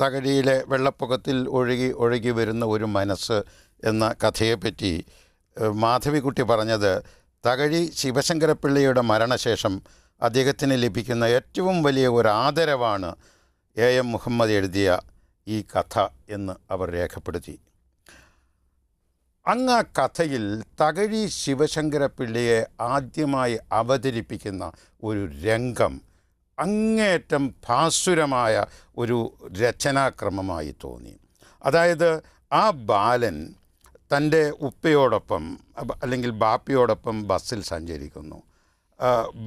തകഴിയിലെ വെള്ളപ്പൊക്കത്തിൽ ഒഴുകി ഒഴുകി വരുന്ന ഒരു മനസ്സ് എന്ന കഥയെപ്പറ്റി മാധവിക്കുട്ടി പറഞ്ഞത്, തകഴി ശിവശങ്കരപ്പിള്ളയുടെ മരണശേഷം അദ്ദേഹത്തിന് ലഭിക്കുന്ന ഏറ്റവും വലിയ ഒരു ആദരവാണ് AM മുഹമ്മദ് എഴുതിയ ഈ കഥ എന്ന് അവർ രേഖപ്പെടുത്തി. അങ്ങ് ആ കഥയിൽ തകഴി ശിവശങ്കരപ്പിള്ളയെ ആദ്യമായി അവതരിപ്പിക്കുന്ന ഒരു രംഗം അങ്ങേയറ്റം ഭാസുരമായ ഒരു രചനാക്രമമായി തോന്നി. അതായത് ആ ബാലൻ തൻ്റെ ഉപ്പയോടൊപ്പം അല്ലെങ്കിൽ ബാപ്പയോടൊപ്പം ബസ്സിൽ സഞ്ചരിക്കുന്നു.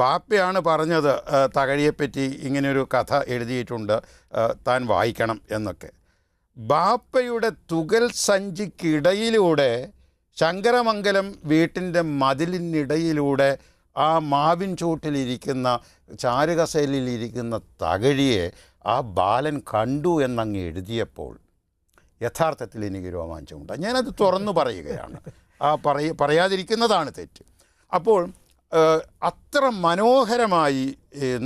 ബാപ്പയാണ് പറഞ്ഞത് തകഴിയെപ്പറ്റി ഇങ്ങനെയൊരു കഥ എഴുതിയിട്ടുണ്ട്, താൻ വായിക്കണം എന്നൊക്കെ. ബാപ്പയുടെ തുകൽ സഞ്ചിക്കിടയിലൂടെ ശങ്കരമംഗലം വീട്ടിൻ്റെ മതിലിനിടയിലൂടെ ആ മാവിൻ ചൂട്ടിലിരിക്കുന്ന ചാരുകസേലിലിരിക്കുന്ന തകഴിയെ ആ ബാലൻ കണ്ടു എന്നങ്ങ് എഴുതിയപ്പോൾ യഥാർത്ഥത്തിൽ എനിക്ക് രോമാഞ്ചമുണ്ട്. ഞാനത് തുറന്നു പറയുകയാണ്, പറയാതിരിക്കുന്നതാണ് തെറ്റ്. അപ്പോൾ അത്ര മനോഹരമായി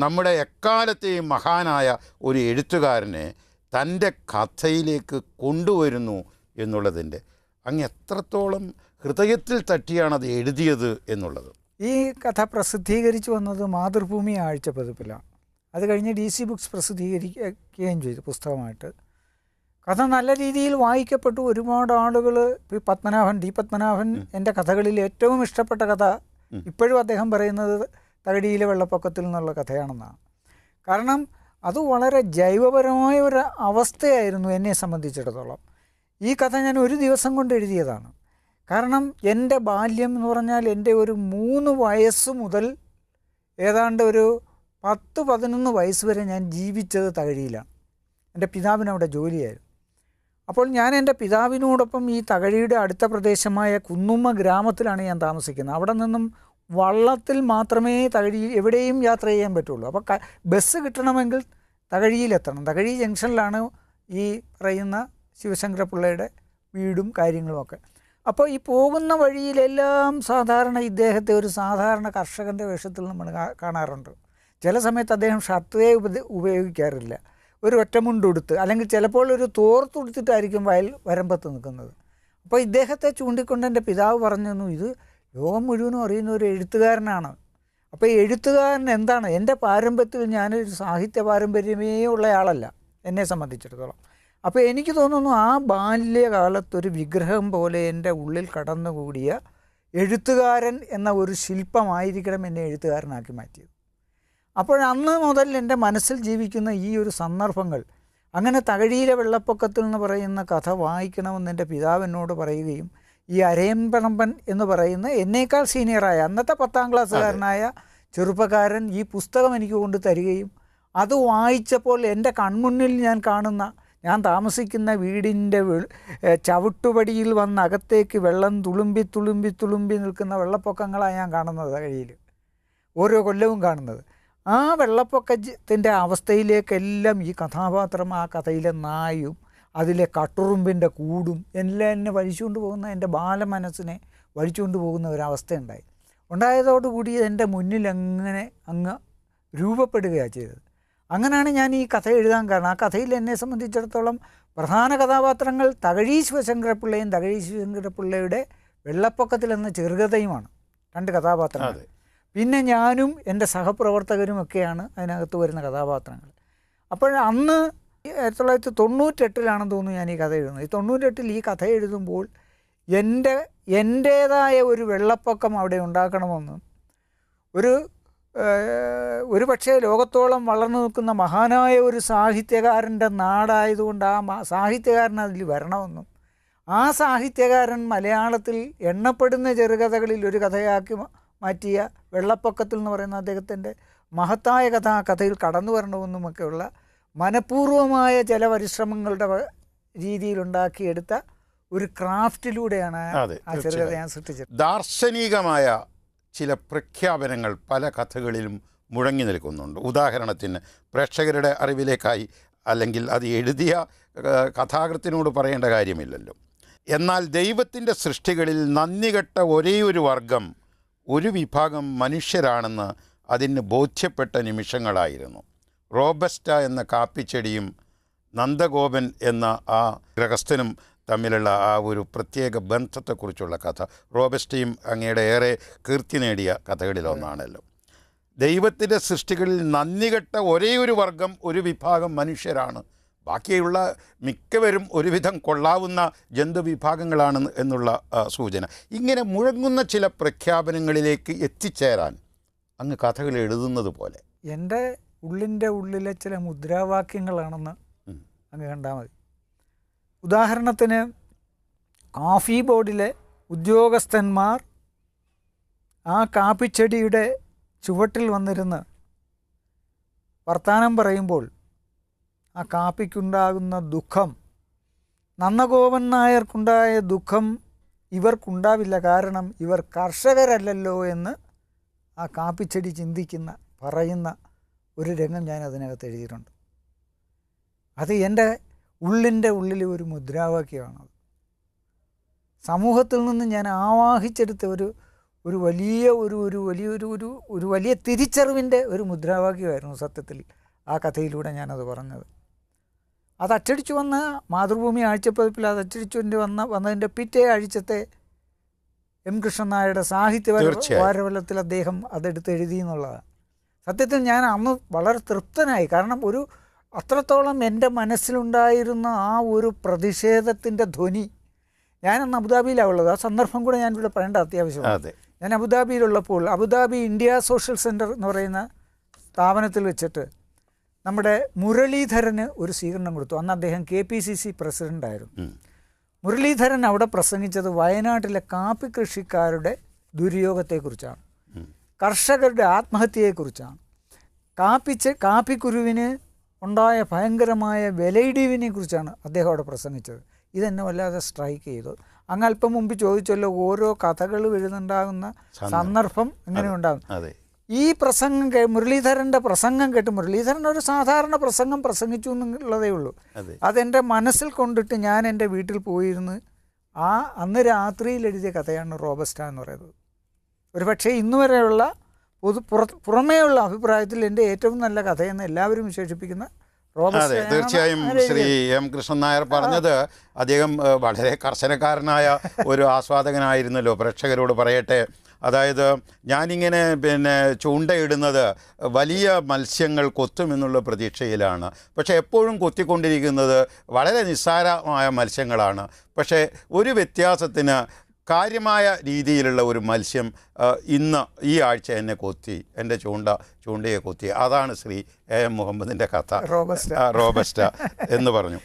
നമ്മുടെ എക്കാലത്തെയും മഹാനായ ഒരു എഴുത്തുകാരനെ തൻ്റെ കഥയിലേക്ക് കൊണ്ടുവരുന്നു എന്നുള്ളതിൻ്റെ അങ്ങ് എത്രത്തോളം ഹൃദയത്തിൽ തട്ടിയാണത് എഴുതിയത് എന്നുള്ളത്. ഈ കഥ പ്രസിദ്ധീകരിച്ചു വന്നത് മാതൃഭൂമി ആഴ്ചപ്പതിപ്പിലാണ്. അത് കഴിഞ്ഞ് DC ബുക്സ് പ്രസിദ്ധീകരിക്കുകയും ചെയ്തു പുസ്തകമായിട്ട്. കഥ നല്ല രീതിയിൽ വായിക്കപ്പെട്ടു. ഒരുപാട് ആളുകൾ, ഡി പത്മനാഭൻ എൻ്റെ കഥകളിൽ ഏറ്റവും ഇഷ്ടപ്പെട്ട കഥ ഇപ്പോഴും അദ്ദേഹം പറയുന്നത് തകഴിയിലെ വെള്ളപ്പൊക്കത്തിൽ നിന്നുള്ള കഥയാണെന്നാണ്. കാരണം അത് വളരെ ജൈവപരമായ ഒരു അവസ്ഥയായിരുന്നു എന്നെ സംബന്ധിച്ചിടത്തോളം. ഈ കഥ ഞാൻ ഒരു ദിവസം കൊണ്ട് എഴുതിയതാണ്. കാരണം എൻ്റെ ബാല്യം എന്ന് പറഞ്ഞാൽ എൻ്റെ ഒരു 3 വയസ്സ് മുതൽ ഏതാണ്ട് ഒരു 10-11 വയസ്സ് വരെ ഞാൻ ജീവിച്ചത് തകഴിയിലാണ്. എൻ്റെ പിതാവിന് അവിടെ ജോലിയായിരുന്നു. അപ്പോൾ ഞാൻ എൻ്റെ പിതാവിനോടൊപ്പം ഈ തകഴിയുടെ അടുത്ത പ്രദേശമായ കുന്നുമ്മ ഗ്രാമത്തിലാണ് ഞാൻ താമസിക്കുന്നത്. അവിടെ നിന്നും വള്ളത്തിൽ മാത്രമേ തകഴി എവിടെയും യാത്ര ചെയ്യാൻ പറ്റുള്ളൂ. അപ്പോൾ ബസ് കിട്ടണമെങ്കിൽ തകഴിയിലെത്തണം. തകഴി ജംഗ്ഷനിലാണ് ഈ പറയുന്ന ശിവശങ്കരപ്പിള്ളയുടെ വീടും കാര്യങ്ങളുമൊക്കെ. അപ്പോൾ ഈ പോകുന്ന വഴിയിലെല്ലാം സാധാരണ ഇദ്ദേഹത്തെ ഒരു സാധാരണ കർഷകൻ്റെ വേഷത്തിൽ നമ്മൾ കാണാറുണ്ട്. ചില സമയത്ത് അദ്ദേഹം ഷർട്ടേ ഉപയോഗിക്കാറില്ല, ഒരു ഒറ്റമുണ്ടുടുത്ത് അല്ലെങ്കിൽ ചിലപ്പോൾ ഒരു തോർത്തുടുത്തിട്ടായിരിക്കും വരമ്പത്ത് നിൽക്കുന്നത്. അപ്പോൾ ഇദ്ദേഹത്തെ ചൂണ്ടിക്കൊണ്ട് എൻ്റെ പിതാവ് പറഞ്ഞു, ഇത് ലോകം മുഴുവനും അറിയുന്ന ഒരു എഴുത്തുകാരനാണ്. അപ്പോൾ ഈ എഴുത്തുകാരൻ എന്താണ്? എൻ്റെ പാരമ്പര്യത്തിൽ ഞാനൊരു സാഹിത്യ പാരമ്പര്യമേ ഉള്ളയാളല്ല എന്നെ സംബന്ധിച്ചിടത്തോളം. അപ്പോൾ എനിക്ക് തോന്നുന്നു ആ ബാല്യകാലത്തൊരു വിഗ്രഹം പോലെ എൻ്റെ ഉള്ളിൽ കടന്നുകൂടിയ എഴുത്തുകാരൻ എന്ന ഒരു ശില്പമായിരിക്കണം എന്നെ എഴുത്തുകാരനാക്കി മാറ്റിയത്. അപ്പോഴന്ന് മുതൽ എൻ്റെ മനസ്സിൽ ജീവിക്കുന്ന ഈ ഒരു സന്ദർഭങ്ങൾ, അങ്ങനെ തകഴിയിലെ വെള്ളപ്പൊക്കത്തിൽ എന്ന് പറയുന്ന കഥ വായിക്കണമെന്ന് എൻ്റെ പിതാവ് എന്നോട് പറയുകയും ഈ അരയൻപറമ്പൻ എന്ന് പറയുന്ന എന്നേക്കാൾ സീനിയറായ അന്നത്തെ 10ാം ക്ലാസ്സുകാരനായ ചെറുപ്പക്കാരൻ ഈ പുസ്തകം എനിക്ക് കൊണ്ട് തരികയും അത് വായിച്ചപ്പോൾ എൻ്റെ കൺമുന്നിൽ ഞാൻ താമസിക്കുന്ന വീടിൻ്റെ ചവിട്ടുപടിയിൽ വന്ന് അകത്തേക്ക് വെള്ളം തുളുമ്പി തുളുമ്പി തുളുമ്പി നിൽക്കുന്ന വെള്ളപ്പൊക്കങ്ങളാണ് ഞാൻ കാണുന്നത് തകഴിയിൽ, ഓരോ കൊല്ലവും കാണുന്നത്. ആ വെള്ളപ്പൊക്കത്തിൻ്റെ അവസ്ഥയിലേക്കെല്ലാം ഈ കഥാപാത്രം, ആ കഥയിലെ നായും അതിലെ കട്ടുറുമ്പിൻ്റെ കൂടും എല്ലാം എന്നെ വലിച്ചുകൊണ്ട് പോകുന്ന, എൻ്റെ ബാലമനസ്സിനെ വലിച്ചുകൊണ്ട് പോകുന്ന ഉണ്ടായതോടുകൂടി എൻ്റെ മുന്നിൽ അങ്ങ് രൂപപ്പെടുകയാണ് ചെയ്തത്. അങ്ങനെയാണ് ഞാൻ ഈ കഥ എഴുതാൻ കാരണം. ആ കഥയിൽ എന്നെ സംബന്ധിച്ചിടത്തോളം പ്രധാന കഥാപാത്രങ്ങൾ തകഴി ശിവശങ്കരപ്പിള്ളയും തകഴി ശിവശങ്കരപ്പിള്ളയുടെ വെള്ളപ്പൊക്കത്തിൽ എന്ന ചെറുകഥയുമാണ് 2 കഥാപാത്രങ്ങൾ. പിന്നെ ഞാനും എൻ്റെ സഹപ്രവർത്തകരുമൊക്കെയാണ് അതിനകത്ത് വരുന്ന കഥാപാത്രങ്ങൾ. അപ്പോൾ അന്ന് 1998 തോന്നുന്നു ഞാൻ ഈ കഥ എഴുതുന്നത്. ഈ 98 ഈ കഥ എഴുതുമ്പോൾ എൻ്റേതായ ഒരു വെള്ളപ്പൊക്കം അവിടെ ഉണ്ടാക്കണമെന്നും ഒരു പക്ഷേ ലോകത്തോളം വളർന്നു നിൽക്കുന്ന മഹാനായ ഒരു സാഹിത്യകാരൻ്റെ നാടായതുകൊണ്ട് ആ സാഹിത്യകാരൻ അതിൽ വരണമെന്നും ആ സാഹിത്യകാരൻ മലയാളത്തിൽ എണ്ണപ്പെടുന്ന ചെറുകഥകളിൽ ഒരു കഥയാക്കി മാറ്റിയ വെള്ളപ്പൊക്കത്തിൽ എന്ന് പറയുന്ന അദ്ദേഹത്തിൻ്റെ മഹത്തായ കഥ ആ കഥയിൽ കടന്നു വരണമെന്നുമൊക്കെയുള്ള മനഃപൂർവമായ ചില പരിശ്രമങ്ങളുടെ രീതിയിലുണ്ടാക്കിയെടുത്ത ഒരു ക്രാഫ്റ്റിലൂടെയാണ് ആ ചെറുകഥ ഞാൻ സൃഷ്ടിച്ചത്. ദാർശനികമായ ചില പ്രഖ്യാപനങ്ങൾ പല കഥകളിലും മുഴങ്ങി നിൽക്കുന്നുണ്ട്. ഉദാഹരണത്തിന് പ്രേക്ഷകരുടെ അറിവിലേക്കായി അല്ലെങ്കിൽ അത് എഴുതിയ കഥാകൃത്തിനോട് പറയേണ്ട കാര്യമില്ലല്ലോ. എന്നാൽ ദൈവത്തിൻ്റെ സൃഷ്ടികളിൽ നന്ദികെട്ട ഒരേയൊരു വർഗം, ഒരു വിഭാഗം മനുഷ്യരാണെന്ന് അതിന് ബോധ്യപ്പെട്ട നിമിഷങ്ങളായിരുന്നു. റോബസ്റ്റ എന്ന കാപ്പിച്ചെടിയും നന്ദഗോപൻ എന്ന ആ ഗൃഹസ്ഥനും തമ്മിലുള്ള ആ ഒരു പ്രത്യേക ബന്ധത്തെക്കുറിച്ചുള്ള കഥ. റോബസ്റ്റയും അങ്ങയുടെ ഏറെ കീർത്തി നേടിയ കഥകളിലൊന്നാണല്ലോ. ദൈവത്തിൻ്റെ സൃഷ്ടികളിൽ നന്ദികെട്ട ഒരേയൊരു വർഗം, ഒരു വിഭാഗം മനുഷ്യരാണ്. ബാക്കിയുള്ള മിക്കവരും ഒരുവിധം കൊള്ളാവുന്ന ജന്തുവിഭാഗങ്ങളാണ് എന്നുള്ള സൂചന. ഇങ്ങനെ മുഴങ്ങുന്ന ചില പ്രഖ്യാപനങ്ങളിലേക്ക് എത്തിച്ചേരാൻ അങ്ങ് കഥകൾ എഴുതുന്നത് പോലെ എൻ്റെ ഉള്ളിൻ്റെ ഉള്ളിലെ ചില മുദ്രാവാക്യങ്ങളാണെന്ന് അങ്ങ് കണ്ടാൽ മതി. ഉദാഹരണത്തിന് കാഫി ബോർഡിലെ ഉദ്യോഗസ്ഥന്മാർ ആ കാപ്പിച്ചെടിയുടെ ചുവട്ടിൽ വന്നിരുന്ന് വർത്തമാനം പറയുമ്പോൾ ആ കാപ്പിക്കുണ്ടാകുന്ന ദുഃഖം, നന്ദഗോപൻ നായർക്കുണ്ടായ ദുഃഖം ഇവർക്കുണ്ടാവില്ല, കാരണം ഇവർ കർഷകരല്ലല്ലോ എന്ന് ആ കാപ്പിച്ചെടി പറയുന്ന ഒരു രംഗം ഞാൻ അതിനകത്ത് എഴുതിയിട്ടുണ്ട്. അത് എൻ്റെ ഉള്ളിൻ്റെ ഉള്ളിൽ ഒരു മുദ്രാവാക്യമാണത്. സമൂഹത്തിൽ നിന്ന് ഞാൻ ആവാഹിച്ചെടുത്ത ഒരു വലിയ തിരിച്ചറിവിൻ്റെ ഒരു മുദ്രാവാക്യമായിരുന്നു സത്യത്തിൽ ആ കഥയിലൂടെ ഞാനത് പറഞ്ഞത്. അത് അച്ചടിച്ചു വന്ന മാതൃഭൂമി ആഴ്ചപ്പതിപ്പിൽ അത് അച്ചടിച്ചു വന്നതിൻ്റെ പിറ്റേ ആഴ്ചത്തെ എം കൃഷ്ണൻ നായരുടെ സാഹിത്യ വാരവലത്തിൽ അദ്ദേഹം അതെടുത്ത് എഴുതി എന്നുള്ളതാണ്. സത്യത്തിൽ ഞാൻ അന്ന് വളരെ തൃപ്തനായി. കാരണം അത്രത്തോളം എൻ്റെ മനസ്സിലുണ്ടായിരുന്ന ആ ഒരു പ്രതിഷേധത്തിൻ്റെ ധ്വനി. ഞാനന്ന് അബുദാബിയിലാണ് ഉള്ളത്. ആ സന്ദർഭം കൂടെ ഞാനിവിടെ പറയേണ്ട അത്യാവശ്യമാണ്. ഞാൻ അബുദാബിയിലുള്ളപ്പോൾ അബുദാബി ഇന്ത്യ സോഷ്യൽ സെൻറ്റർ എന്ന് പറയുന്ന സ്ഥാപനത്തിൽ വെച്ചിട്ട് നമ്മുടെ മുരളീധരന് ഒരു സ്വീകരണം കൊടുത്തു. അന്ന് അദ്ദേഹം KPCC പ്രസിഡൻ്റായിരുന്നു. മുരളീധരൻ അവിടെ പ്രസംഗിച്ചത് വയനാട്ടിലെ കാപ്പി കൃഷിക്കാരുടെ ദുര്യോഗത്തെക്കുറിച്ചാണ്, കർഷകരുടെ ആത്മഹത്യയെക്കുറിച്ചാണ്, കാപ്പിക്കുരുവിന് ഉണ്ടായ ഭയങ്കരമായ വിലയിടിവിനെ കുറിച്ചാണ് അദ്ദേഹം അവിടെ പ്രസംഗിച്ചത്. ഇതെന്നെ വല്ലാതെ സ്ട്രൈക്ക് ചെയ്തു. അങ്ങ് അല്പം മുമ്പ് ചോദിച്ചല്ലോ, ഓരോ കഥകൾ എഴുതുന്നുണ്ടാകുന്ന സന്ദർഭം എങ്ങനെ ഉണ്ടാകും. ഈ മുരളീധരൻ്റെ പ്രസംഗം കേട്ട്, മുരളീധരൻ ഒരു സാധാരണ പ്രസംഗിച്ചു എന്നുള്ളതേ ഉള്ളൂ. അതെൻ്റെ മനസ്സിൽ കൊണ്ടിട്ട് ഞാൻ എൻ്റെ വീട്ടിൽ പോയിരുന്ന് അന്ന് രാത്രിയിൽ എഴുതിയ കഥയാണ് റോബസ്റ്റ എന്ന് പറയുന്നത്. ഒരു പക്ഷേ ഇന്നുവരെയുള്ള പുറമേയുള്ള അഭിപ്രായത്തിൽ എൻ്റെ ഏറ്റവും നല്ല കഥയെന്ന് എല്ലാവരും വിശേഷിപ്പിക്കുന്ന അതെ, തീർച്ചയായും ശ്രീ എം കൃഷ്ണൻ നായർ പറഞ്ഞത് അദ്ദേഹം വളരെ കർശനക്കാരനായ ഒരു ആസ്വാദകനായിരുന്നല്ലോ. പ്രേക്ഷകരോട് പറയട്ടെ, അതായത് ഞാനിങ്ങനെ ചൂണ്ടയിടുന്നത് വലിയ മത്സ്യങ്ങൾ കൊത്തുമെന്നുള്ള പ്രതീക്ഷയിലാണ്. പക്ഷേ എപ്പോഴും കൊത്തിക്കൊണ്ടിരിക്കുന്നത് വളരെ നിസ്സാരമായ മത്സ്യങ്ങളാണ്. പക്ഷേ ഒരു വ്യത്യാസത്തിന് കാര്യമായ രീതിയിലുള്ള ഒരു മത്സ്യം ഈ ആഴ്ച എന്നെ കൊത്തി, എൻ്റെ ചൂണ്ടയെ കൊത്തി. അതാണ് ശ്രീ AM മുഹമ്മദിൻ്റെ കഥ റോബസ്റ്റ എന്ന് പറഞ്ഞു.